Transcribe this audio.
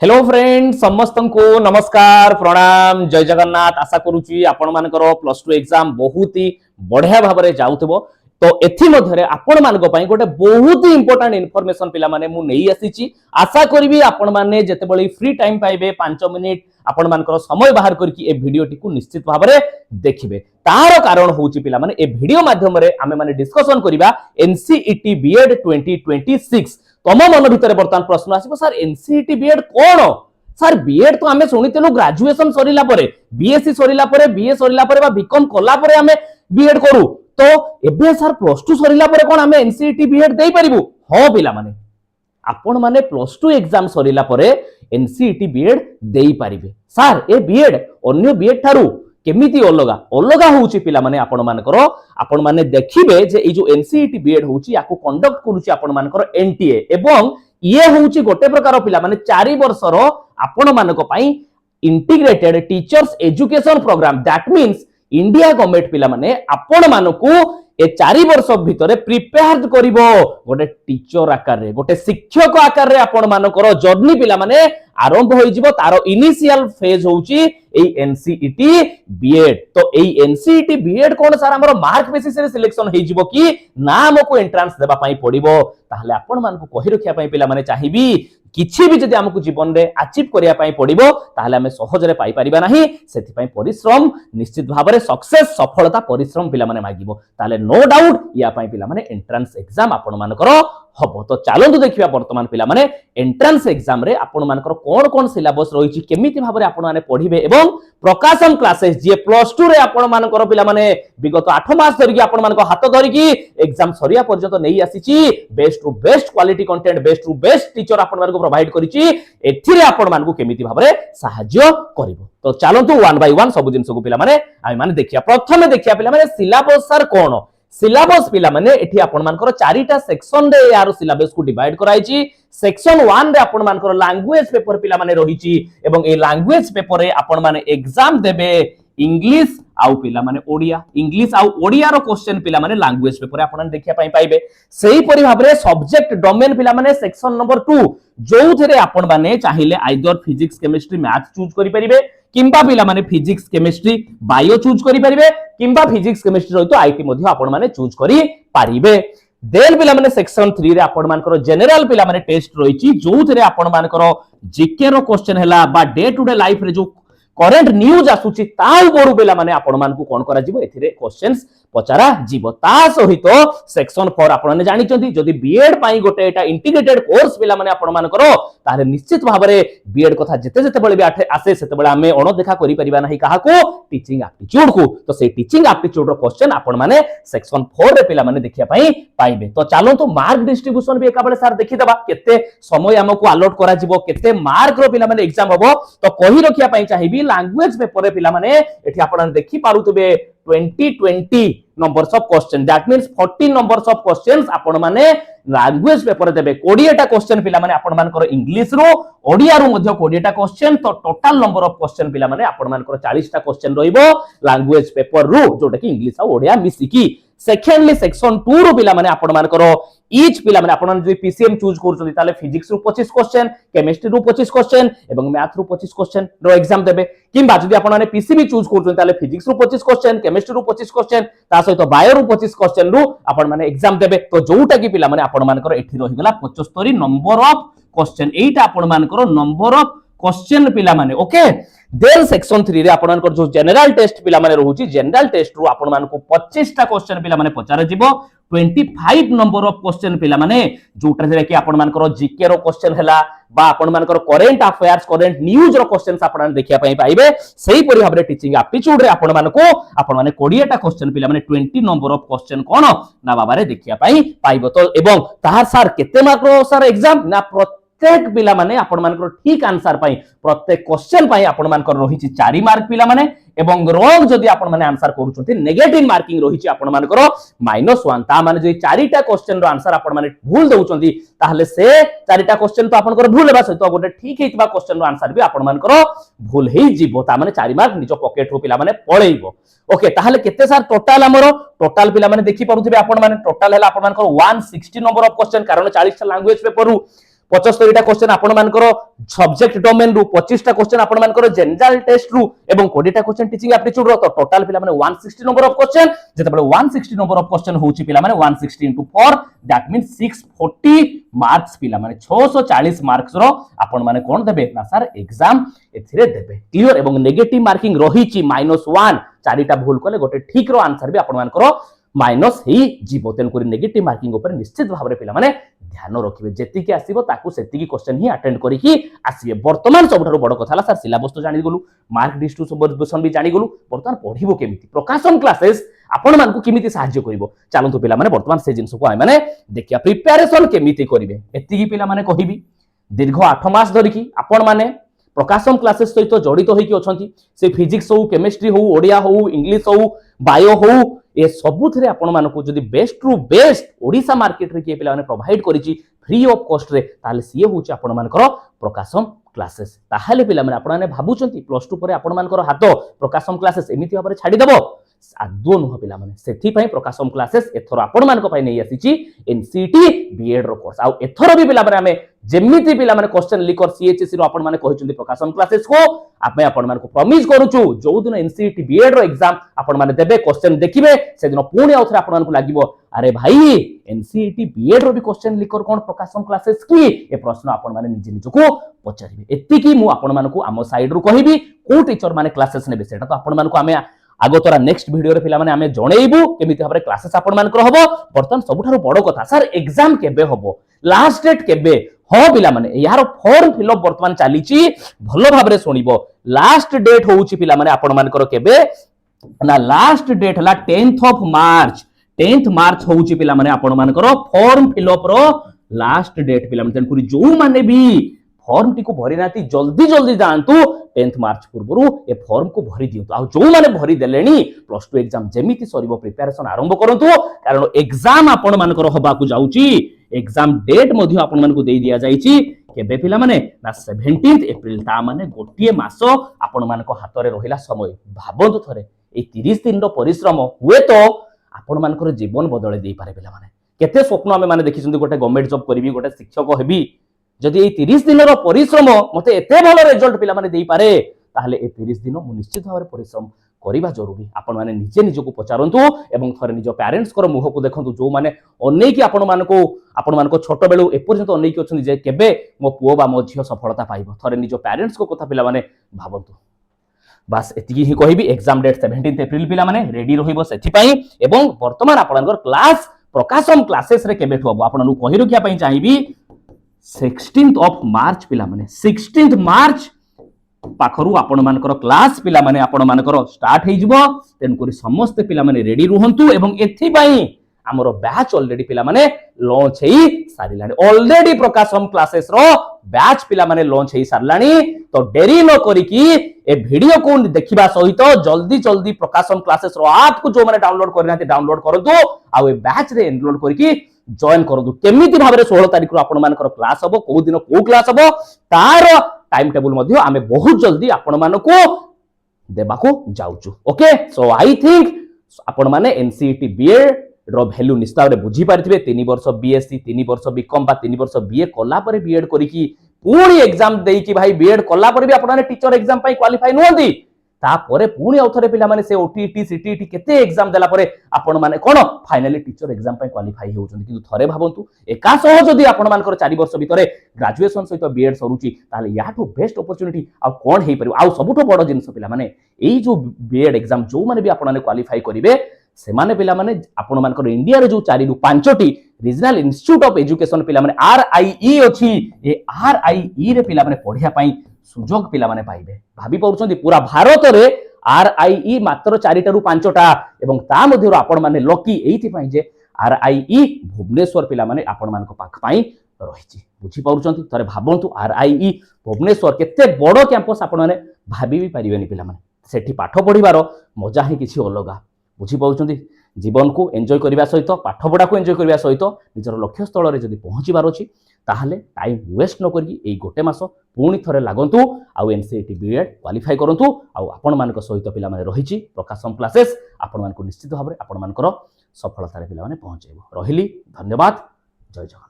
Hello friend समस्त को नमस्कार प्रणाम जय जगन्नाथ। आशा करुच्ची आपण मानकर प्लस टू एग्जाम बहुत ही बढ़िया भाव में जाउथबो। तो एथि मध्यरे आपण मानक पई गोटे बहुत ही इंपोर्टेंट इनफॉरमेशन पिला माने मु नेई आसीची। आशा करबी आपण माने जेतेबेले फ्री टाइम पाइबे 5 मिनिट आपण मानकर समय बाहर करके ए वीडियो टी को निश्चित भाव में देखिबे। तार कारण होउची पिला माने ए वीडियो माध्यम रे आमे माने डिस्कशन करिबा एनसीईटी बीएड 2026। तम मन भितर बर्तमान प्रश्न आसीबो सर एनसीईटी बीएड कोन? सर बीएड तो आमे सुनितेनु ग्रेजुएशन सरिला परे बीएससी सरिला परे बीए सरिला परे बा बीकॉम कला परे आमे बीएड करू। तो एबे सर प्लस टू सरिला परे कोन आमे एनसीईटी बीएड देई परिबु? हो पिला माने आपण माने प्लस टू एग्जाम सरिला परे एनसीईटी बीएड देई परिबे। सर ए बीएड अन्य बीएड थारु केमिति अलगा अलगा होउची पिला माने आपण माने देखिबे जे ए जो एनसीईटी बीएड होउची याको कंडक्ट करूची आपण मानकर एनटीए एवं ये होउची गोटे प्रकार पिला माने 4 वर्षर आपण मानक पई integrated teachers education programme. That means India government पिला माने आपण मानकू ए 4 वर्ष भितरे प्रिपेयर करिवो गोटे टीचर आकार रे गोटे शिक्षक आकार रे आपण मानकर जर्नी पिला माने आरंभ होई जिवो। तारो इनिशियल फेज होउची ए एनसीईटी बीएड। तो ए एनसीईटी बीएड कोन सर हमरो मार्क बेसिस रे सिलेक्शन होई जिवो कि ना हमको एंट्रेंस देबा पई पड़िवो? ताहले आपण मानको कहि रखिया पई पिला माने चाहिबी किछि भी जदि हमको जीवन रे अचीव करिया पई पड़िवो ताहले हमें सहज रे पाई परिबा नाही। सेति पई परिश्रम निश्चित भाव रे सक्सेस सफलता परिश्रम पिला माने मागिबो। ताहले नो डाउट या पई पिला माने एंट्रेंस एग्जाम आपण मानकर हबो। तो चलंतु देखिबा वर्तमान पिला माने एंट्रेंस एग्जाम रे आपण मानकर कोन कोन सिलेबस रहिछि केमिति भाव रे आपण माने पढिबे एवं प्रकाशन क्लासेस जे प्लस 2 रे आपण मानकर पिला माने विगत 8 मास धरि कि आपण मानको हाथ धरि कि एग्जाम सरिया पर्यंत नै आसीछि। Best to best quality content best to best teacher आपण मानको प्रोवाइड करिछि। एथिरे आपण मानको केमिति भाव रे सहाय्य करिवो। तो चलंतु वन बाय वन सब जिंस को पिला माने आइ माने देखिया। प्रथमे देखिया पिला माने सिलेबस सर कोन? सिलेबस पिला माने एठी आपण मानकर 4टा सेक्शन रे यार सिलेबस को डिवाइड कराइछि। सेक्शन 1 रे आपण मानकर लैंग्वेज पेपर पिला माने रहिछि एवं ए लैंग्वेज पेपर रे आपण माने एग्जाम देबे इंग्लिश आउ पिला माने ओडिया। इंग्लिश आउ ओडिया रो क्वेश्चन पिला माने लैंग्वेज पेपर आपण देखिया पई पाइबे। सेही परि भाबरे सब्जेक्ट डोमेन पिला माने सेक्शन नंबर 2 जो थेरे आपण माने चाहिले either physics chemistry math choose करि परिबे किंबा पिला माने फिजिक्स केमिस्ट्री बायो चूज करि परिबे किंबा फिजिक्स केमिस्ट्री रहितो आईटी मध्ये आपण माने चूज करि परिबे। देन पिला माने सेक्शन 3 रे आपण मानकर जनरल पिला माने टेस्ट रहिछि जो थेरे आपण मानकर जीके रो क्वेश्चन हैला बा डे टू डे लाइफ रे जो करेंट न्यूज आसुची ता उपरु पिला माने आपण मानकू कोन करा जिवो एथिरे क्वेश्चंस पचारा जीवो। ता सहित सेक्शन 4 आपण माने जानि चंती जदी बीएड पाई गोटे एटा इंटीग्रेटेड कोर्स पिला माने आपण मान करो तारे निश्चित भाव रे बीएड कथा जेते जेते बळे भी आसे सेते बळे हमें अण देखा करि परिबा नाही काहा को टीचिंग एप्टीट्यूड को। तो से टीचिंग एप्टीट्यूड रो क्वेश्चन आपण माने सेक्शन 4 रे पिला माने देखिया पई पाइबे। तो चलो तो मार्क डिस्ट्रीब्यूशन भी एका बळे सर देखि देबा केते समय हमको अलॉट करा जिवो केते मार्क रो पिला माने एग्जाम हबो। तो कहि रखिया पई चाहिबी लैंग्वेज पेपर रे पिला माने एठी आपण देखि पारुतबे 20 numbers of question। that means 40 numbers of questions आपण माने लैंग्वेज पेपर देबे। 20 टा क्वेश्चन पिला माने आपण मानकर इंग्लिश रो ओडिया रो मध्ये 20 टा क्वेश्चन। तो टोटल नंबर ऑफ क्वेश्चन पिला माने आपण मानकर 40 टा क्वेश्चन रहिबो लैंग्वेज पेपर रो जोटा कि इंग्लिश आ ओडिया मिसिकी। सेकेंडली सेक्शन 2 रो पिला माने आपण मानकर ईच पिला माने आपण जे पीसीएम चूज करछथि ताले फिजिक्स रो 25 क्वेश्चन केमिस्ट्री रो 25 क्वेश्चन एवं मैथ रो 25 क्वेश्चन रो एग्जाम देबे। किंबा जदि आपण माने पीसीबी चूज करछथि ताले फिजिक्स रो 25 क्वेश्चन केमिस्ट्री रो 25 क्वेश्चन ता सहित बायो रो 25 क्वेश्चन रो आपण माने एग्जाम देबे। तो जोटा कि पिला माने आपण मानकर एठी रहि गेला 75 नंबर ऑफ क्वेश्चन। एटा आपण मानकर नंबर ऑफ क्वेश्चन पिला माने ओके। देन सेक्शन 3 रे आपण मानकर जो जनरल टेस्ट पिला माने रहूची जनरल टेस्ट रो आपण मानको 25 टा क्वेश्चन पिला माने पचारा जिवो। 25 नंबर ऑफ क्वेश्चन पिला माने जोटा रे कि आपण मानकर जीके रो क्वेश्चन हैला बा आपण मानकर करेंट अफेयर्स करेंट न्यूज रो क्वेश्चंस आपण देखिया पई पाइबे। सेही परि भाबरे टीचिंग एप्टीट्यूड रे आपण माने 20 टा क्वेश्चन पिला माने 20 नंबर ऑफ क्वेश्चन कोन ना बाबारे देखिया पई पाइबो। तो एवं ताहार सर केते मार्क रो सर एग्जाम ना प्रत्येक पिला माने आपण मानकर ठीक आंसर पाई प्रत्येक क्वेश्चन पाई आपण मानकर रहिछि 4 मार्क पिला माने एवं रॉन्ग जदि आपण माने आंसर करूछथि नेगेटिव मार्किंग रहिछि आपण मानकर -1। ता माने जे 4टा क्वेश्चन रो आंसर आपण माने भूल दउछथि ताहले से 4टा क्वेश्चन तो आपनकर भूल हेबा सहित गोटे ठीक हेतिबा क्वेश्चन रो आंसर भी आपण मानकर भूल हेइ जिवो। ता माने 4 मार्क निज पॉकेट रो पिला माने पळेइबो। ओके ताहले केते सर टोटल हमरो टोटल पिला माने देखि पडुथिबे आपण माने टोटल हैला आपण मानकर 160 नंबर ऑफ क्वेश्चन कारण 40 टा लैंग्वेज पेपर रु 75टा क्वेश्चन आपण मानकर सब्जेक्ट डोमेन रु 25टा क्वेश्चन आपण मानकर जनरल टेस्ट रु एवं 20टा क्वेश्चन टीचिंग एप्टीट्यूड रो तो टोटल पिला माने 160 नंबर ऑफ क्वेश्चन जेते बळे 160 नंबर ऑफ क्वेश्चन होची पिला माने 160 into 4 दैट मींस 640 मार्क्स पिला माने 640 मार्क्स रो आपण माने कोन देबे ना सर एग्जाम एथिरे देबे क्लियर एवं नेगेटिव मार्किंग रहिची -1 चारिटा भूल कले गोटे ठीक रो आंसर भी आपण मानकर माइनस ही जीवो तेन करी नेगेटिव मार्किंग ऊपर निश्चित भाव रे पिला माने ध्यान रखिबे जेतिकी आसीबो ताकू सेतिकी क्वेश्चन ही अटेंड करिकि आसीबे वर्तमान सबठारु बड़ कथाला सर सिलेबस तो जानि गलु मार्क डिस्ट्रीब्यूशन भी जानि गलु वर्तमान पढिबो केमिति प्रकाशन क्लासेस आपण मानकु केमिति सहाय्य करिवो चलंतु पिला माने वर्तमान से जिंस को आइ माने देखिया प्रिपरेशन केमिति करिवे एतिकी पिला माने कहिबी दीर्घ 8 मास धरिकि आपण माने प्रकाशन क्लासेस सहित जड़ित होइकि अछंती से फिजिक्स हो केमिस्ट्री हो ओडिया हो इंग्लिश हो बायो हो ए सबुथरे आपण मानको जदी बेस्ट रु बेस्ट ओडिसा मार्केट रे के पिला माने प्रोवाइड करिछि फ्री ऑफ कॉस्ट रे ताले सीए होछि आपण मानकर प्रकाशन क्लासेस ताहाले पिला माने आपण माने भाबुचंती प्लस 2 परे आपण मानकर हाथ प्रकाशन क्लासेस एमिति भाबरे छाडी देबो आदो नुह पिला माने सेठी पई प्रकाशन क्लासेस एथर आपण मानको पई नै आसीछि एनसीटी बीएड रो कोर्स आ एथर भी पिला माने हमें जेमिति पिला माने क्वेश्चन लिकर सीएचएससी रो आपण माने कहिचंती प्रकाशन क्लासेस को आपे आपण मानको प्रॉमिस करूछु जो दिन एनसीटी बीएड रो एग्जाम आपण माने देबे क्वेश्चन देखिबे से दिन पुणी आउथरे आपण मानको लागिवो अरे भाई एनसीटी बीएड रो भी क्वेश्चन लिकर कोन प्रकाशन क्लासेस की ए प्रश्न आपण माने निजे निजको पचारिबे एतिकी मु आपण मानको आम साइड रो कहिबी को टीचर माने क्लासेस नेबे सेटा तो आपण मानको हमें आगोतरा नेक्स्ट वीडियो रे पिला माने हमें जणेइबु केमिति भाबरे क्लासेस आपण मानकर हबो बर्तन सबठारु बड़ कथा सर एग्जाम केबे हबो लास्ट डेट केबे हो पिला माने यार फॉर्म फिल अप वर्तमान चालीची भलो भाबरे सुनिबो लास्ट डेट होउची पिला माने आपण मानकर केबे ना लास्ट डेट हला 10th मार्च होउची पिला माने आपण मानकर फॉर्म फिल अप रो लास्ट डेट पिला माने तनकुरी जो माने भी फॉर्म टी को भरी नाती जल्दी जल्दी जानतु 10th मार्च पूर्वरु ए फॉर्म को भरी दियंतु आ जो माने भरी देलेनी प्लस 2 एग्जाम जेमिति सरीबो प्रिपरेशन आरंभ करंतु कारण एग्जाम आपण मानकर होबा को जाउची एग्जाम डेट मध्ये आपण मानको देई दिया जाईची केबे पिला माने ना 17th अप्रैल ता माने गोटिए मास आपण मानको हाथ रे रहिला समय भाबंतु थरे ए 30 दिन रो परिश्रम हुए तो आपण मानकर जीवन बदले देई पारे पिला माने केते स्वप्न हमें माने देखिसंती गोटे गवर्नमेंट जॉब करबी गोटे शिक्षक हेबी जदि ए 30 दिन रो परिश्रम मते एते भलो रिजल्ट पिला माने देई पारे ताहले ए 30 दिन मु निश्चित भाव परिश्रम करिबा जरूरी आपण माने निजे निजको पचारंतु एवं थरे निज पेरेंट्स को मुह को देखंतु जो माने अनेक की आपण मानको छोट बेलु ए पर्यंत अनेक अछन जे केबे मो पुओ बा मो झियो सफलता पाइबो थरे निज पेरेंट्स को कथा पिला माने भाबंतु बस एतिकी ही कहिबी एग्जाम डेट 17th अप्रैल पिला माने रेडी रहिबो सेथि पई एवं वर्तमान आपनकर क्लास प्रकाशन क्लासेस रे केबे ठबो आपननु कहि रखिया पई चाहिबी 16th of March पिला माने 16th मार्च पाखरु आपण मानकर क्लास पिला माने आपण मानकर स्टार्ट हे जिवो तेन करी समस्त पिला माने रेडी रहंतु एवं एथि पई हमर बैच ऑलरेडी पिला माने लॉन्च हेई सारिलानी ऑलरेडी प्रकाशन क्लासेस रो बैच पिला माने लॉन्च हेई सारलानी तो देरी न करी कि ए वीडियो को देखिबा सहित जल्दी जल्दी प्रकाशन क्लासेस रो ऐप को जो माने डाउनलोड करनाते डाउनलोड करदो आ ए बैच रे एनरोल करी कि जॉइन करदु केमिति भाबरे 16 तारिख रो आपण मानकर क्लास हबो को दिन को क्लास हबो तार टाइम टेबल मध्ये आमे बहुत जल्दी आपण मानको देबाको जाउचु ओके सो आई थिंक आपण माने एनसीईटी बीएड रो वैल्यू निस्ताव रे बुझी पारथिबे 3 वर्ष बीएससी 3 वर्ष बीकॉम बा 3 वर्ष बीए कोला परे बीएड करी की पूरी एग्जाम देई की भाई बीएड कोला परे भी आपण माने टीचर एग्जाम पई क्वालिफाई नहोंदी ता परे पूरी औथरे पिला माने से ओटीटी सीटीटी केते एग्जाम देला परे आपण माने कोन फाइनली टीचर एग्जाम पई क्वालिफाई होउचंदी किंतु थरे भाबंतु एका सह जदी आपण मानकर 4 वर्ष भितरे ग्रेजुएशन सहित बीएड सरुची ताले याठो बेस्ट अपॉर्चुनिटी आ कोन हेई परिबो आ सबुठो बड़ जिंस पिला माने एई जो बीएड एग्जाम जो माने भी आपण माने क्वालिफाई करिवे से माने पिला माने आपण मानकर इंडिया रे जो 4 रु 5टी रीजनल इंस्टीट्यूट ऑफ एजुकेशन पिला माने आरआईई अछि ए आरआईई रे पिला माने पढिया पई सुजोग पिला माने पाइबे भाबी पउछंती पूरा भारत रे आरआईई मात्र 4टा रु 5टा एवं ता मध्ये आपण माने लकी एइथि पई जे आरआईई भुवनेश्वर पिला माने आपण मानको पाख पई रहिछि बुझी पउछंती तरे भाबंतु आरआईई भुवनेश्वर केते बड़ कैंपस आपण माने भाबी भी परिबेनी पिला माने सेठी पाठ पढिबारो मजा ही किछि अलगा बुझी पाउछंती जीवन को एंजॉय करबा सहित पाठ पढ़ा को एंजॉय करबा सहित निजर लक्ष्य स्थल रे जदी पहुंचीबार अछि ताहले टाइम वेस्ट न करी एई गोटे मास पुणी थरे लागंतु आ एनसीईटी बीएड क्वालिफाई करंतु आ आपण मानक सहित पिला माने रहिछि प्रकाशन क्लासेस आपण मानक निश्चित भाबरे आपण मानकर सफलता रे पिला माने पहुंचेबो रहिली धन्यवाद जय जगन्नाथ।